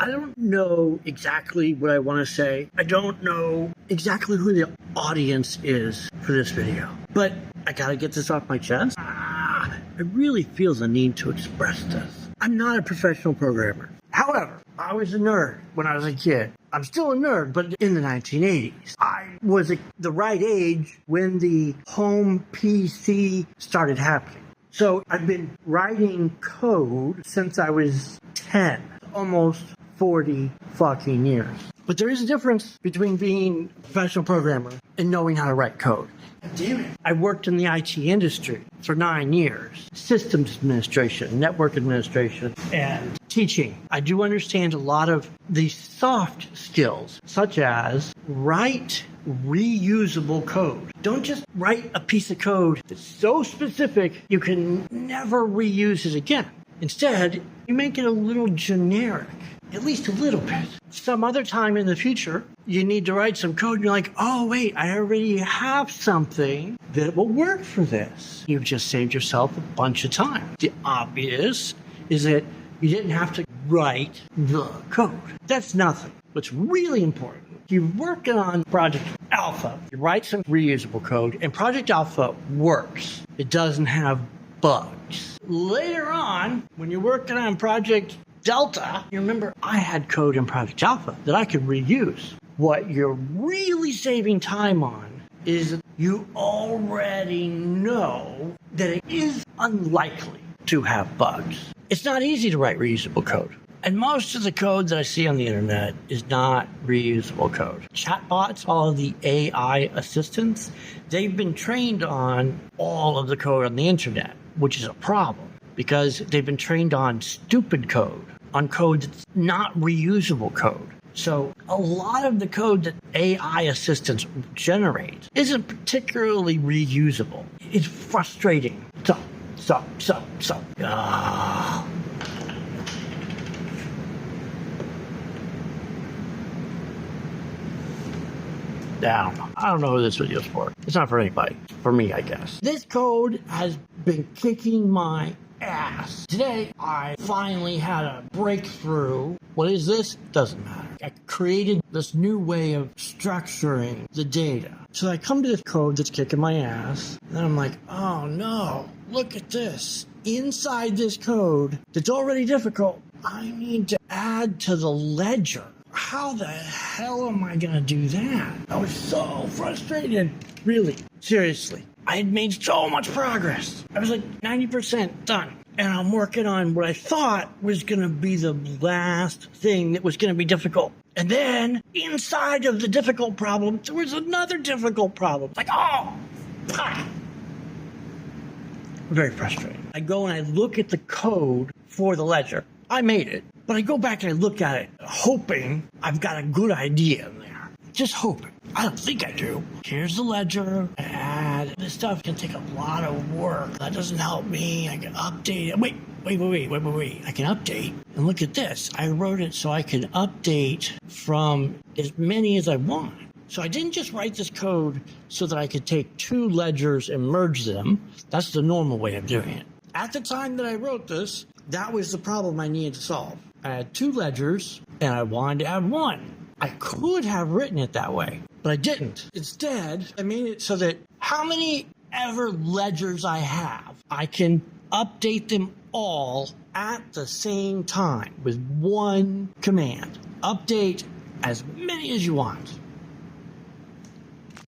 I don't know exactly what I want to say. I don't know exactly who the audience is for this video, but I gotta get this off my chest. I really feel the need to express this. I'm not a professional programmer. However, I was a nerd when I was a kid. I'm still a nerd, but in the 1980s. I was the right age when the home PC started happening. So I've been writing code since I was 10, almost 40 fucking years. But there is a difference between being a professional programmer and knowing how to write code. Damn it. I worked in the IT industry for 9 years. Systems administration, network administration, and teaching. I do understand a lot of the soft skills, such as write reusable code. Don't just write a piece of code that's so specific you can never reuse it again. Instead, you make it a little generic. At least a little bit. Some other time in the future, you need to write some code and you're like, oh wait, I already have something that will work for this. You've just saved yourself a bunch of time. The obvious is that you didn't have to write the code. That's nothing. What's really important, you're working on Project Alpha. You write some reusable code and Project Alpha works. It doesn't have bugs. Later on, when you're working on Project Delta, you remember I had code in Project Alpha that I could reuse. What you're really saving time on is you already know that it is unlikely to have bugs. It's not easy to write reusable code. And most of the code that I see on the internet is not reusable code. Chatbots, all of the AI assistants, they've been trained on all of the code on the internet, which is a problem because they've been trained on stupid code, on code that's not reusable code. So a lot of the code that AI assistants generate isn't particularly reusable. It's frustrating. I don't know who this video's for. It's not for anybody. For me, I guess. This code has been kicking my ass. Today, I finally had a breakthrough. What is this? Doesn't matter. I created this new way of structuring the data. So I come to this code that's kicking my ass, and I'm like, oh no, look at this. Inside this code that's already difficult, I need to add to the ledger. How the hell am I going to do that? I was so frustrated. Really, seriously. I had made so much progress. I was like 90% done. And I'm working on what I thought was going to be the last thing that was going to be difficult. And then inside of the difficult problem, there was another difficult problem. Like, oh, fuck. Very frustrating. I go and I look at the code for the ledger. I made it. But I go back and I look at it, hoping I've got a good idea in there. Just hoping. I don't think I do. Here's the ledger. Add. This stuff can take a lot of work. That doesn't help me. I can update it. Wait. I can update. And look at this. I wrote it so I can update from as many as I want. So I didn't just write this code so that I could take two ledgers and merge them. That's the normal way of doing it. At the time that I wrote this, that was the problem I needed to solve. I had two ledgers, and I wanted to add one. I could have written it that way, but I didn't. Instead, I made it so that how many ever ledgers I have, I can update them all at the same time with one command. Update as many as you want.